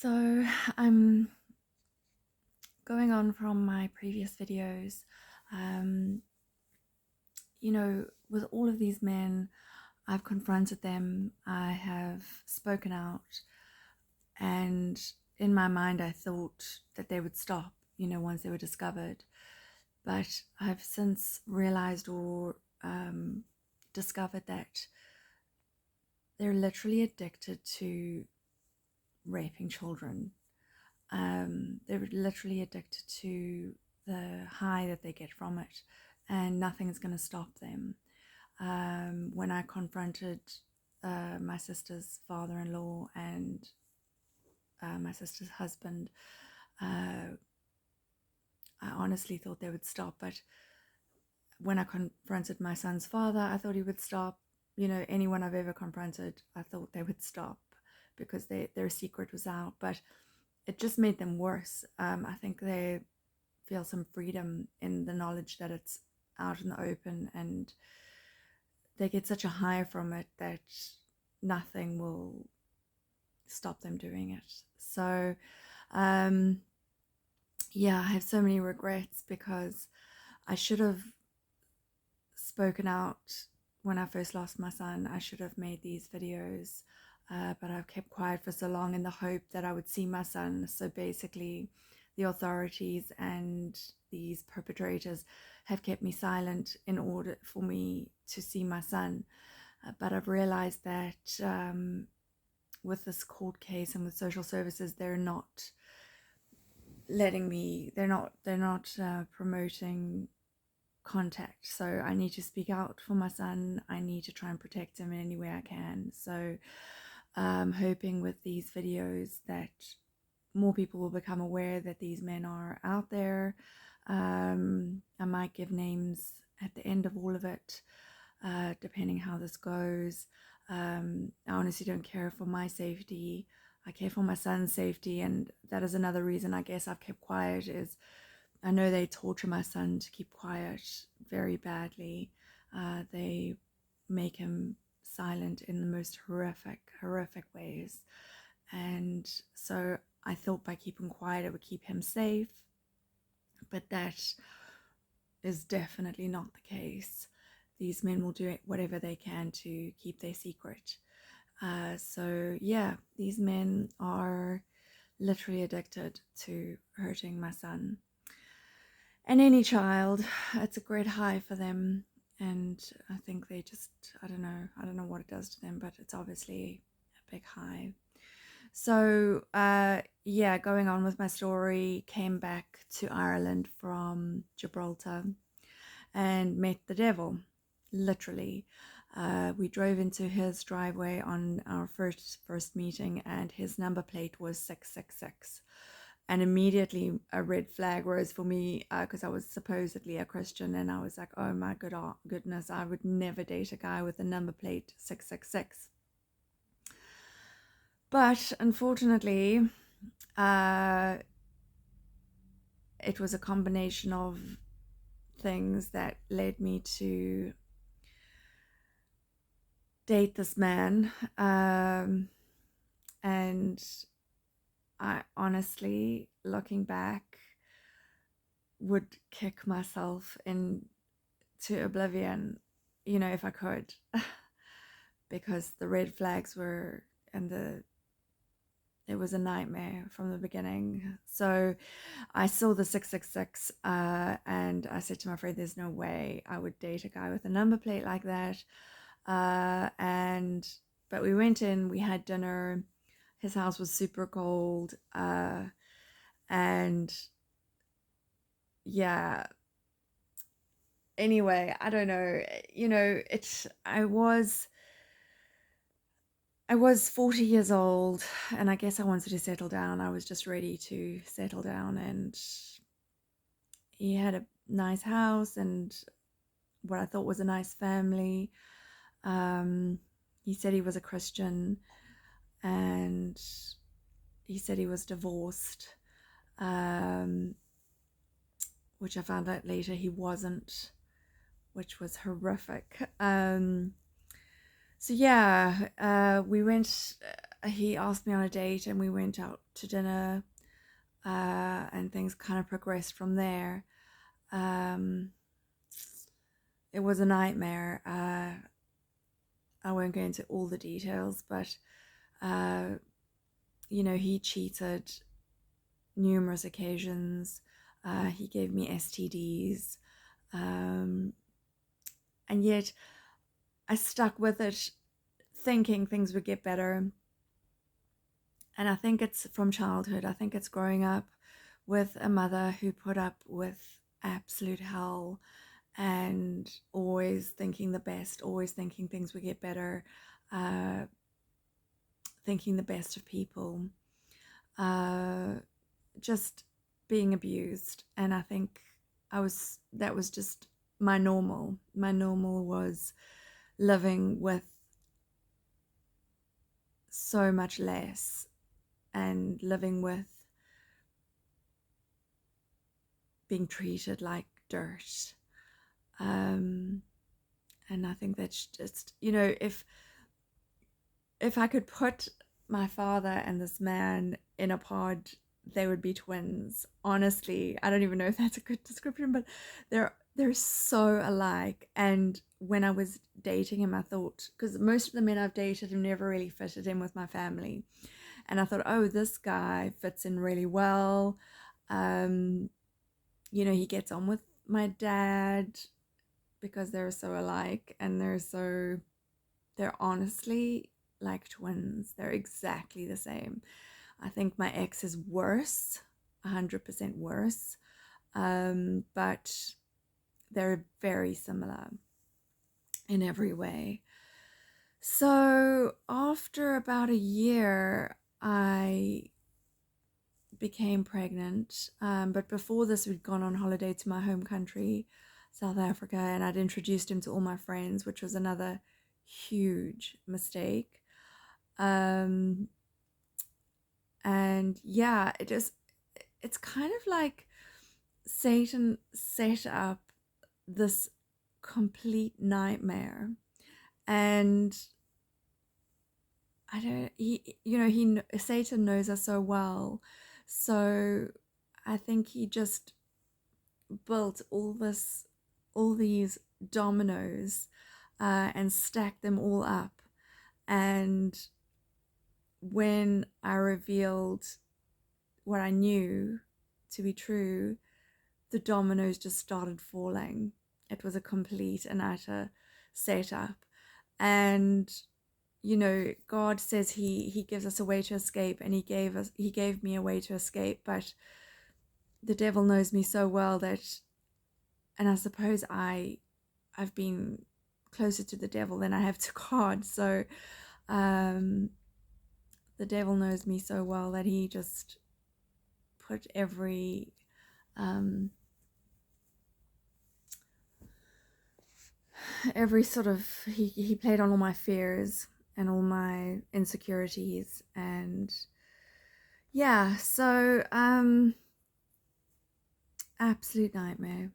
So I'm going on from my previous videos. Um, with all of these men, I've confronted them, I have spoken out, and in my mind, I thought that they would stop, once they were discovered. But I've since realized or discovered that they're literally addicted to raping children. They're literally addicted to the high that they get from it, and nothing's going to stop them. When I confronted my sister's father-in-law and my sister's husband, uh, I honestly thought they would stop. But when I confronted my son's father, I thought he would stop. Anyone I've ever confronted, I thought they would stop because their secret was out. But it just made them worse. I think they feel some freedom in the knowledge that it's out in the open, and they get such a high from it that nothing will stop them doing it. So, yeah, I have so many regrets because I should have spoken out when I first lost my son. I should have made these videos, but I've kept quiet for so long in the hope that I would see my son. So basically, the authorities and these perpetrators have kept me silent in order for me to see my son. But I've realized that with this court case and with social services, they're not letting me. They're not promoting contact. So I need to speak out for my son. I need to try and protect him in any way I can. So I'm hoping with these videos that more people will become aware that these men are out there. I might give names at the end of all of it, depending how this goes. I honestly don't care for my safety. I care for my son's safety, and that is another reason I guess I've kept quiet. Is I know they torture my son to keep quiet very badly. They make him silent in the most horrific ways. And so I thought by keeping quiet it would keep him safe, but that is definitely not the case. These men will do whatever they can to keep their secret. So yeah, these men are literally addicted to hurting my son. And any child, it's a great high for them. And I think they just, I don't know what it does to them, but it's obviously a big high. So, yeah, going on with my story, came back to Ireland from Gibraltar and met the devil, literally. We drove into his driveway on our first meeting, and his number plate was 666. And immediately a red flag rose for me because I was supposedly a Christian, and I was like, oh my goodness, I would never date a guy with a number plate 666. But unfortunately, it was a combination of things that led me to date this man. And I honestly, looking back, would kick myself into oblivion, if I could, because the red flags were, and it was a nightmare from the beginning. So I saw the 666, and I said to my friend, there's no way I would date a guy with a number plate like that. But we went in, we had dinner. His house was super cold. And yeah, anyway, I don't know, I was 40 years old, and I guess I wanted to settle down. I was just ready to settle down, and he had a nice house and what I thought was a nice family. Um, he said he was a Christian, and he said he was divorced, um, which I found out later he wasn't, which was horrific. So yeah, we went. he asked me on a date and we went out to dinner, and things kind of progressed from there. Um, it was a nightmare. I won't go into all the details, but he cheated numerous occasions. He gave me STDs, and yet I stuck with it, thinking things would get better. And I think it's from childhood. I think it's growing up with a mother who put up with absolute hell and always thinking the best, always thinking things would get better, uh, thinking the best of people, just being abused. And I think that was just my normal. My normal was living with so much less and living with being treated like dirt. And I think that's just, if I could put my father and this man in a pod, they would be twins. Honestly, I don't even know if that's a good description, but they're so alike. And when I was dating him, I thought, because most of the men I've dated have never really fitted in with my family, and I thought, oh, this guy fits in really well. He gets on with my dad because they're so alike, and they're honestly like twins. They're exactly the same. I think my ex is worse, 100% worse, but they're very similar in every way. So after about a year, I became pregnant. But before this, we'd gone on holiday to my home country, South Africa, and I'd introduced him to all my friends, which was another huge mistake. And yeah, it's kind of like Satan set up this complete nightmare. And I don't, Satan knows us so well. So I think he just built all these dominoes, and stacked them all up. And when I revealed what I knew to be true, the dominoes just started falling. It was a complete and utter setup. And God says he gives us a way to escape, and he gave me a way to escape, but the devil knows me so well that, and I suppose I've been closer to the devil than I have to God. So the devil knows me so well that he just put every sort of, he played on all my fears and all my insecurities. And yeah, so absolute nightmare.